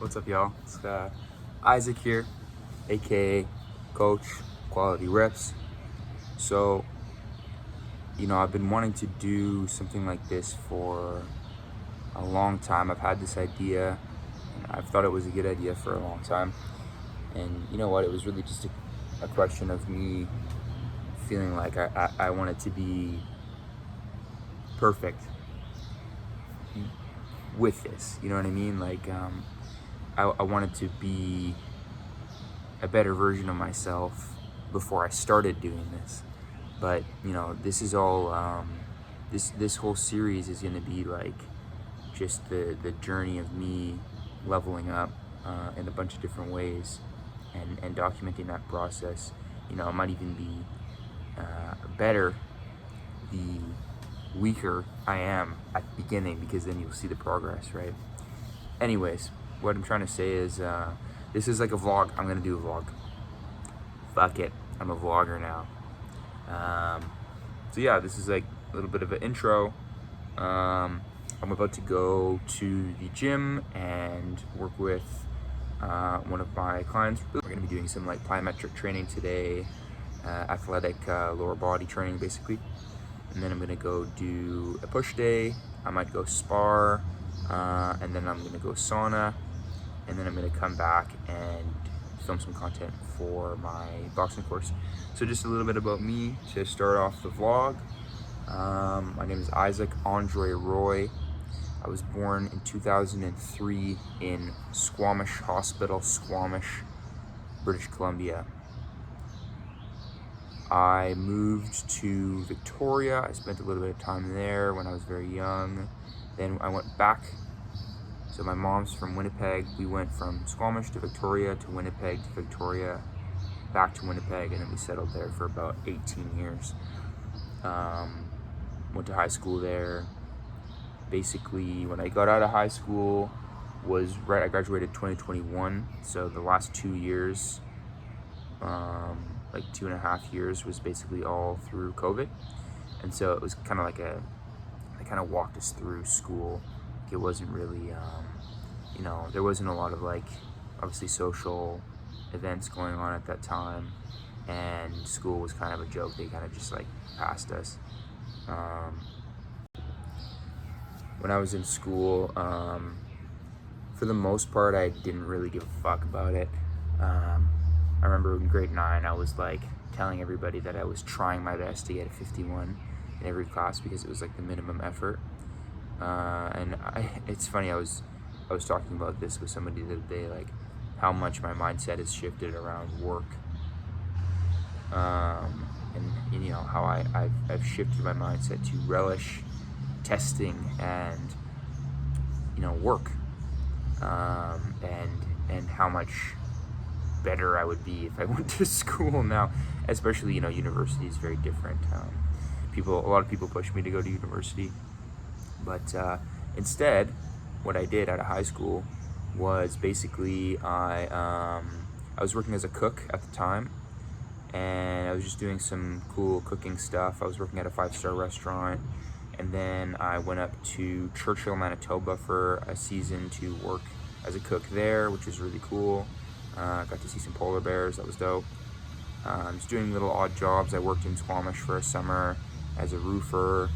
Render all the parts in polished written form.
What's up, y'all? It's Isaac here, aka Coach Quality Reps. So, I've been wanting to do something like this for a long time. I've had this idea, and I've thought it was a good idea for a long time. And you know what? It was really just a question of me feeling like I wanted to be perfect with this. You know what I mean? I wanted to be a better version of myself before I started doing this. But this is all this whole series is going to be like just the journey of me leveling up in a bunch of different ways and documenting that process. It might even be better the weaker I am at the beginning, because then you'll see the progress, right? Anyways, what I'm trying to say is this is like a vlog. I'm gonna do a vlog. Fuck it, I'm a vlogger now. So yeah, this is like a little bit of an intro. I'm about to go to the gym and work with one of my clients. We're gonna be doing some like plyometric training today, athletic lower body training basically. And then I'm gonna go do a push day. I might go spar, and then I'm gonna go sauna, and then I'm gonna come back and film some content for my boxing course. So just a little bit about me to start off the vlog. My name is Isaac Andre Roy. I was born in 2003 in Squamish Hospital, Squamish, British Columbia. I moved to Victoria. I spent a little bit of time there when I was very young. Then I went back. So my mom's from Winnipeg. We went from Squamish to Victoria to Winnipeg to Victoria, back to Winnipeg, and then we settled there for about 18 years. Went to high school there. Basically, when I got out of high school I graduated 2021. So the last 2 years, like 2.5 years, was basically all through COVID. And so it was kind of like they kind of walked us through school. It wasn't really, there wasn't a lot of like, obviously social events going on at that time. And school was kind of a joke. They kind of just like passed us. When I was in school, for the most part, I didn't really give a fuck about it. I remember in grade 9, I was like telling everybody that I was trying my best to get a 51 in every class because it was like the minimum effort. It's funny, I was talking about this with somebody the other day, like how much my mindset has shifted around work. And how I've shifted my mindset to relish testing and work, and how much better I would be if I went to school now. Especially university is very different. A lot of people push me to go to university, but instead what I did out of high school was basically I was working as a cook at the time, and I was just doing some cool cooking stuff. I was working at a 5-star restaurant, and then I went up to Churchill, Manitoba for a season to work as a cook there, which was really cool. Got to see some polar bears. That was dope. Just doing little odd jobs. I worked in Squamish for a summer as a roofer.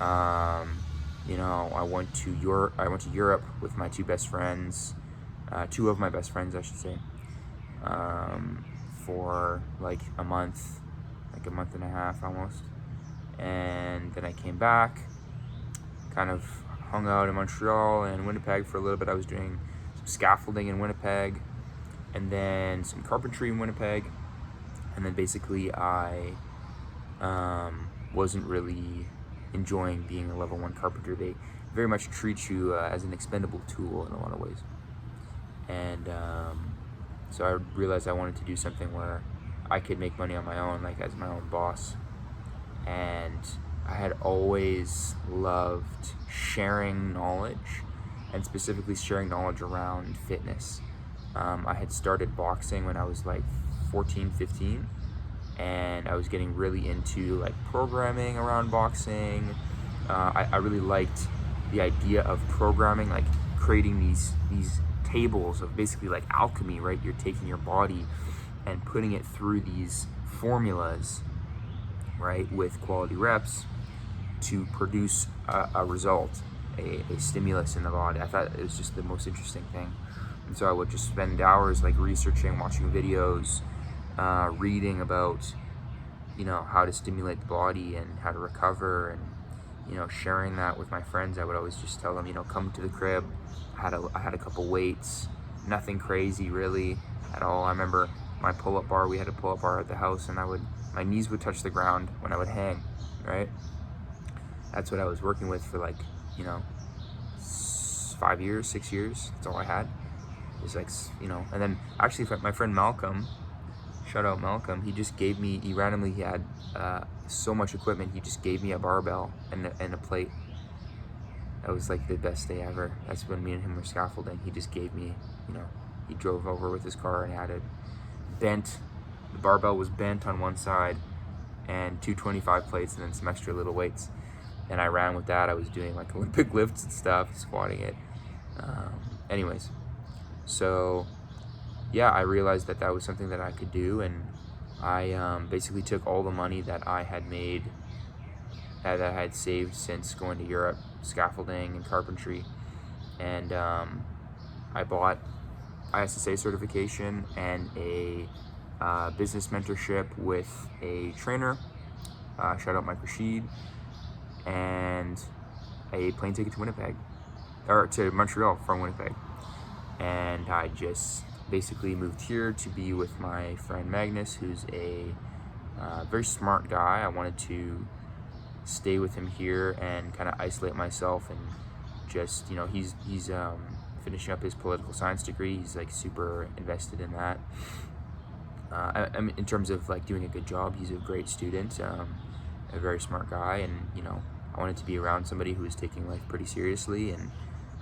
I went to Europe with my two best friends, two of my best friends, I should say, for like a month and a half almost. And then I came back, kind of hung out in Montreal and Winnipeg for a little bit. I was doing some scaffolding in Winnipeg, and then some carpentry in Winnipeg. And then basically I wasn't really enjoying being a level 1 carpenter. They very much treat you as an expendable tool in a lot of ways. And so I realized I wanted to do something where I could make money on my own, like as my own boss. And I had always loved sharing knowledge, and specifically sharing knowledge around fitness. I had started boxing when I was like 14, 15, and I was getting really into like programming around boxing. I really liked the idea of programming, like creating these tables of basically like alchemy, right? You're taking your body and putting it through these formulas, right, with quality reps to produce a result, a stimulus in the body. I thought it was just the most interesting thing. And so I would just spend hours like researching, watching videos, reading about, you know, how to stimulate the body and how to recover, and, you know, sharing that with my friends. I would always just tell them, you know, come to the crib. I had a couple weights, nothing crazy really at all. I remember my pull-up bar, we had a pull-up bar at the house, and my knees would touch the ground when I would hang, right? That's what I was working with for like, you know, 5 years, 6 years. That's all I had. It was like, you know, and then actually my friend Malcolm, shout out Malcolm, he randomly had so much equipment, he just gave me a barbell and a plate. That was like the best day ever. That's when me and him were scaffolding. He just gave me, you know, he drove over with his car and had it bent. The barbell was bent on one side and 225 plates and then some extra little weights. And I ran with that. I was doing like Olympic lifts and stuff, squatting it. Anyways, so yeah, I realized that that was something that I could do, and I basically took all the money that I had made, that I had saved since going to Europe, scaffolding and carpentry, and I bought ISSA certification and a business mentorship with a trainer, shout out Mike Rashid, and a plane ticket to Winnipeg, or to Montreal from Winnipeg. And I just basically moved here to be with my friend Magnus, who's a very smart guy. I wanted to stay with him here and kind of isolate myself, and just, you know, he's finishing up his political science degree. He's like super invested in that. I mean, in terms of like doing a good job, he's a great student, a very smart guy, and, you know, I wanted to be around somebody who was taking life pretty seriously. And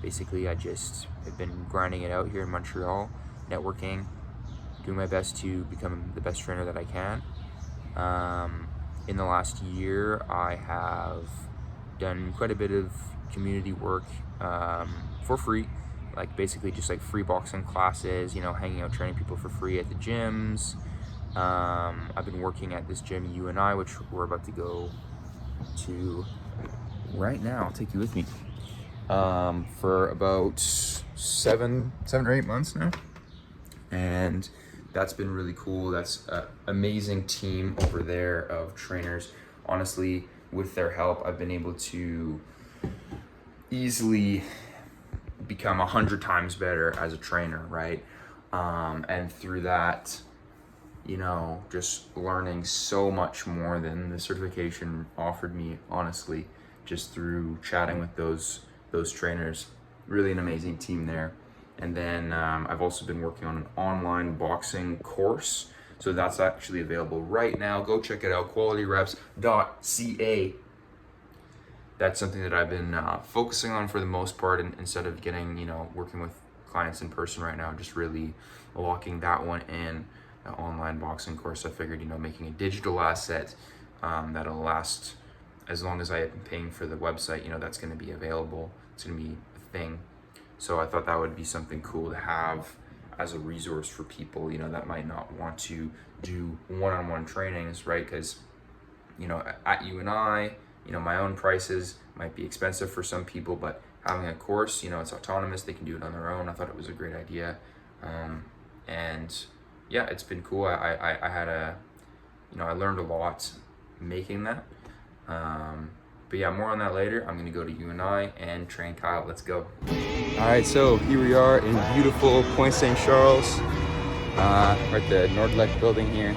basically I just have been grinding it out here in Montreal, networking, doing my best to become the best trainer that I can. In the last year, I have done quite a bit of community work for free, like basically just like free boxing classes, you know, hanging out, training people for free at the gyms. I've been working at this gym, UNI, which we're about to go to right now. I'll take you with me. For about seven or 8 months now, and that's been really cool. That's an amazing team over there of trainers. Honestly, with their help, I've been able to easily become 100 times better as a trainer, right? And through that, you know, just learning so much more than the certification offered me, honestly, just through chatting with those trainers. Really an amazing team there. And then I've also been working on an online boxing course, so that's actually available right now. Go check it out, qualityreps.ca. That's something that I've been focusing on for the most part, and instead of getting, you know, working with clients in person right now, just really locking that one in, an online boxing course. I figured, you know, making a digital asset that'll last as long as I have been paying for the website, you know, that's going to be available. It's going to be a thing. So I thought that would be something cool to have as a resource for people, you know, that might not want to do one-on-one trainings, right? Because, you know, at UNI, you know, my own prices might be expensive for some people, but having a course, you know, it's autonomous. They can do it on their own. I thought it was a great idea. And yeah, it's been cool. I had you know, I learned a lot making that. But yeah, more on that later. I'm gonna go to UNI and train Kyle. Let's go. All right, so here we are in beautiful Point St. Charles. We're at the Nordleck building here.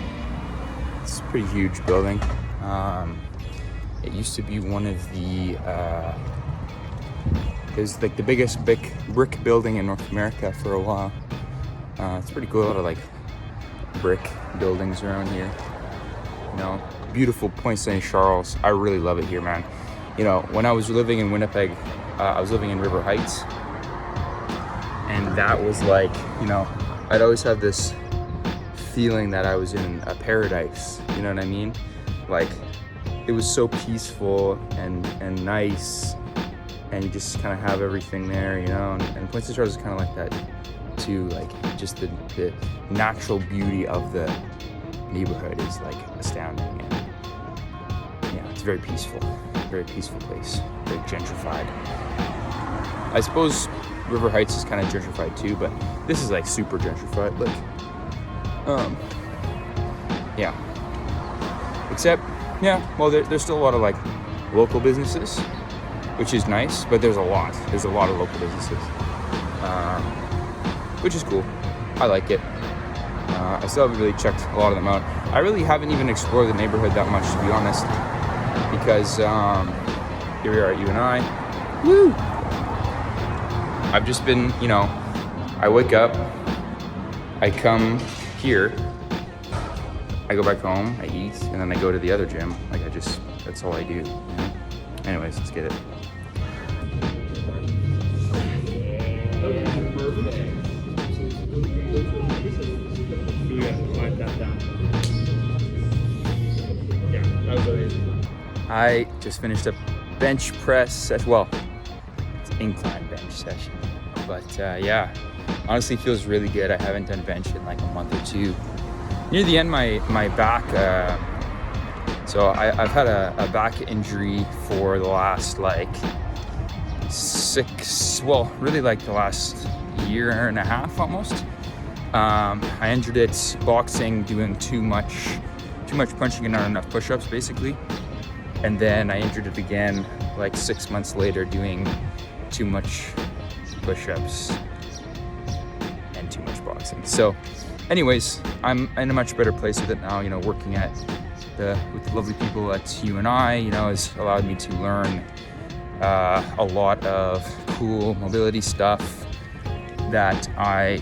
It's a pretty huge building. It used to be one of the, it was like the biggest brick building in North America for a while. It's pretty cool, a lot of like brick buildings around here. You know, beautiful Point St. Charles. I really love it here, man. You know, when I was living in Winnipeg, I was living in River Heights, and that was like, you know, I'd always have this feeling that I was in a paradise, you know what I mean? Like, it was so peaceful and nice, and you just kind of have everything there, you know, and Point St. Charles is kind of like that, too, like just the natural beauty of the neighborhood is like astounding, and yeah, it's very peaceful place, very gentrified. I suppose River Heights is kind of gentrified too, but this is like super gentrified, like yeah, except well, there's still a lot of like local businesses, which is nice, but there's a lot of local businesses, which is cool. I like it. I still haven't really checked a lot of them out. I really haven't even explored the neighborhood that much, to be honest, because here we are at U&I. Woo! I've just been, I wake up, I come here, I go back home, I eat, and then I go to the other gym. Like that's all I do. Anyways, let's get it. I just finished a bench press session. Well, it's incline bench session, but yeah, honestly feels really good. I haven't done bench in like a month or two. Near the end, my back. So I've had a back injury for the last like really like the last year and a half almost. I injured it boxing, doing too much punching and not enough push-ups basically. And then I injured it again like 6 months later doing too much push-ups and too much boxing. So anyways, I'm in a much better place with it now, working with the lovely people at U&I, has allowed me to learn a lot of cool mobility stuff that I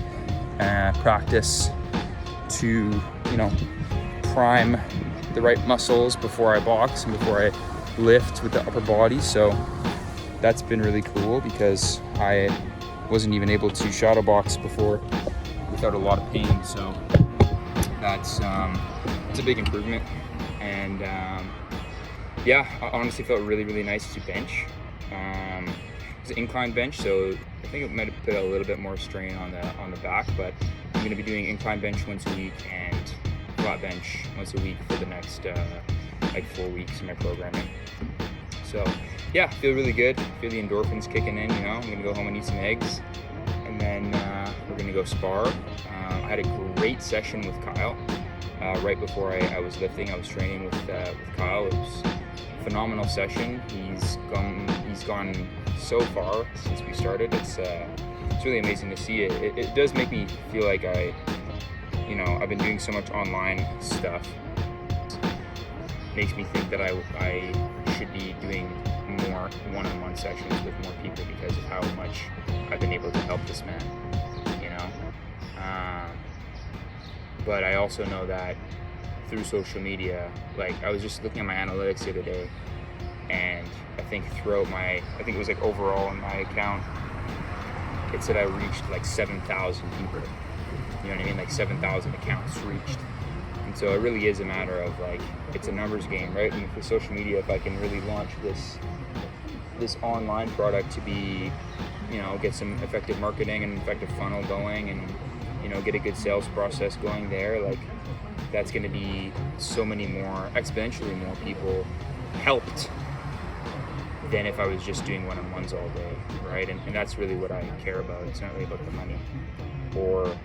practice to, prime the right muscles before I box and before I lift with the upper body. So that's been really cool because I wasn't even able to shadow box before without a lot of pain. So that's it's a big improvement. And yeah, I honestly felt really, really nice to bench. It's an incline bench, so I think it might have put a little bit more strain on the back, but I'm going to be doing incline bench once a week and flat bench once a week for the next like 4 weeks in my programming. So yeah, feel really good. Feel the endorphins kicking in. I'm going to go home and eat some eggs, and then we're going to go spar. I had a great session with Kyle. Right before I was lifting, I was training with Kyle. It was a phenomenal session. He's gone so far since we started. It's really amazing to see it. It does make me feel like I've been doing so much online stuff. Makes me think that I should be doing more one-on-one sessions with more people because of how much I've been able to help this man. But I also know that through social media, like I was just looking at my analytics the other day, and I think it was like overall in my account, it said I reached like 7,000 people. You know what I mean? Like 7,000 accounts reached. And so it really is a matter of like, it's a numbers game, right? And for social media, if I can really launch this online product to be, get some effective marketing and effective funnel going, and get a good sales process going there, like that's going to be so many more, exponentially more people helped than if I was just doing one-on-ones all day, right? And that's really what I care about. It's not really about the money, or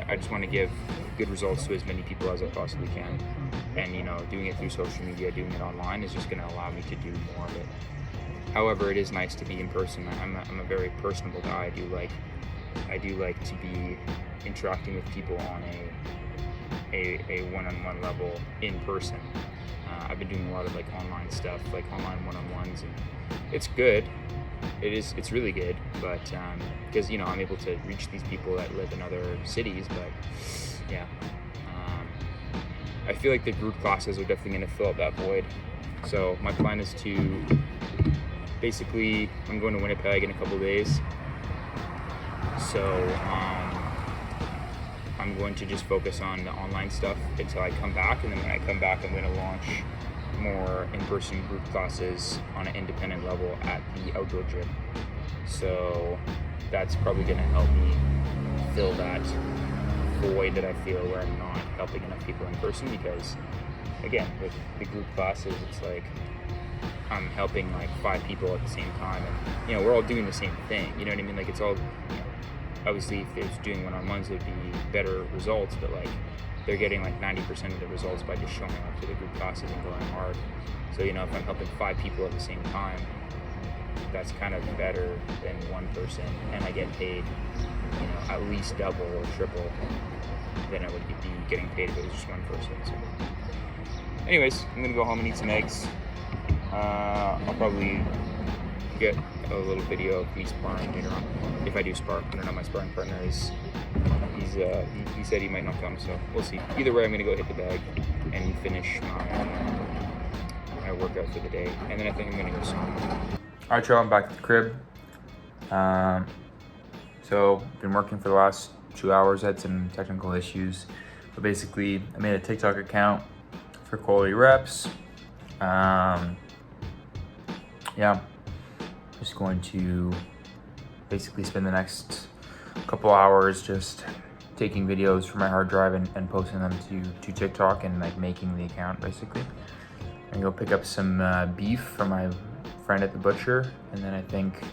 I just want to give good results to as many people as I possibly can. And doing it through social media, doing it online is just going to allow me to do more of it. However, it is nice to be in person. I'm a very personable guy. I do like to be interacting with people on a one-on-one level in person. I've been doing a lot of like online stuff, like online one-on-ones, and it's good. It's really good, but because I'm able to reach these people that live in other cities. But yeah, I feel like the group classes are definitely going to fill up that void. So my plan is to basically, I'm going to Winnipeg in a couple of days. So I'm going to just focus on the online stuff until I come back, and then when I come back, I'm going to launch more in-person group classes on an independent level at the outdoor gym. So that's probably going to help me fill that void that I feel where I'm not helping enough people in person, because again, with the group classes, it's like I'm helping like 5 people at the same time, and you know, we're all doing the same thing, you know what I mean? Like, it's all, you know, obviously if there's doing one-on-ones, it would be better results, but like they're getting like 90% of the results by just showing up to the group classes and going hard. So, you know, if I'm helping 5 people at the same time, that's kind of better than one person, and I get paid, you know, at least double or triple than I would be getting paid if it was just one person. So anyways, I'm gonna go home and eat some eggs. I'll probably get a little video of me sparring later on, if I do spar. I don't know, my sparring partner is, he said he might not come, so we'll see. Either way, I'm gonna go hit the bag and finish my workout for the day, and then I think I'm gonna go swim. All right, y'all, I'm back at the crib. So been working for the last 2 hours. I had some technical issues, but basically I made a TikTok account for Quality Reps. Yeah, just going to basically spend the next couple hours just taking videos from my hard drive and posting them to TikTok and like making the account basically. I'm gonna go pick up some beef from my friend at the butcher, and then I think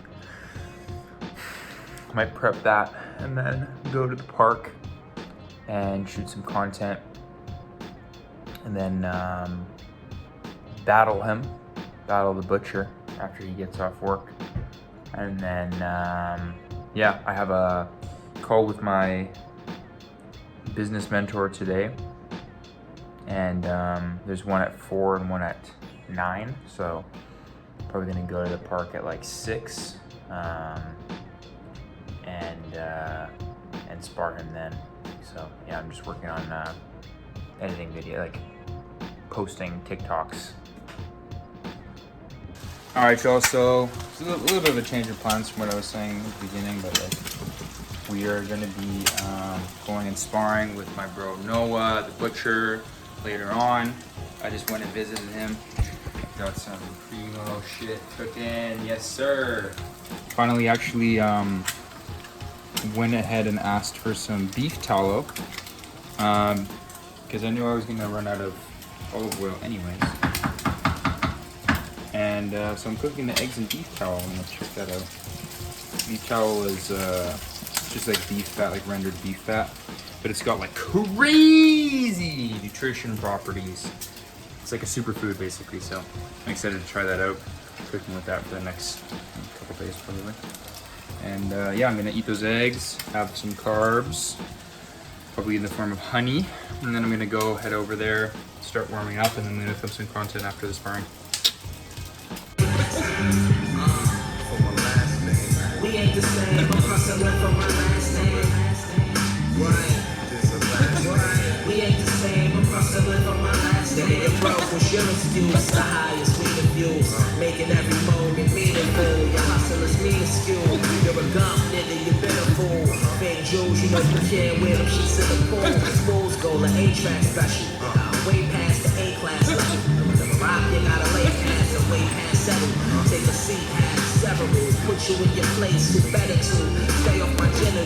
I might prep that and then go to the park and shoot some content, and then battle the butcher after he gets off work. And then yeah, I have a call with my business mentor today, and there's one at 4 and one at 9, so probably gonna go to the park at like 6 and spar him then. So yeah, I'm just working on editing video, like posting TikToks. All right, y'all, so it's a little bit of a change of plans from what I was saying at the beginning, but like, we are gonna be going and sparring with my bro Noah, the butcher, later on. I just went and visited him. Got some primo shit cooking, yes sir. Finally actually went ahead and asked for some beef tallow, because I knew I was gonna run out of olive oil anyways. And so I'm cooking the eggs in beef tallow, and let's check that out. Beef tallow is just like beef fat, like rendered beef fat, but it's got like crazy nutrition properties. It's like a superfood basically, so I'm excited to try that out. Cooking with that for the next couple days probably. And yeah, I'm gonna eat those eggs, have some carbs, probably in the form of honey, and then I'm gonna go head over there, start warming up, and then I'm gonna film some content after the sparring. We ain't the same, I'm hustling for my last name. We ain't the same, I'm hustling for my last name. Your broke was your excuse, the highest we can use. Making every moment meaningful, your hustle is minuscule. You're a gum nigga, you've been a fool. Fake Jews, you know you can't wear them sheets in the pool. Schools go to A-track special, way past the A-class level. Rock, you gotta lay past and way past settle. Take a seat, have several, put you in your place, who better to stay off my genital.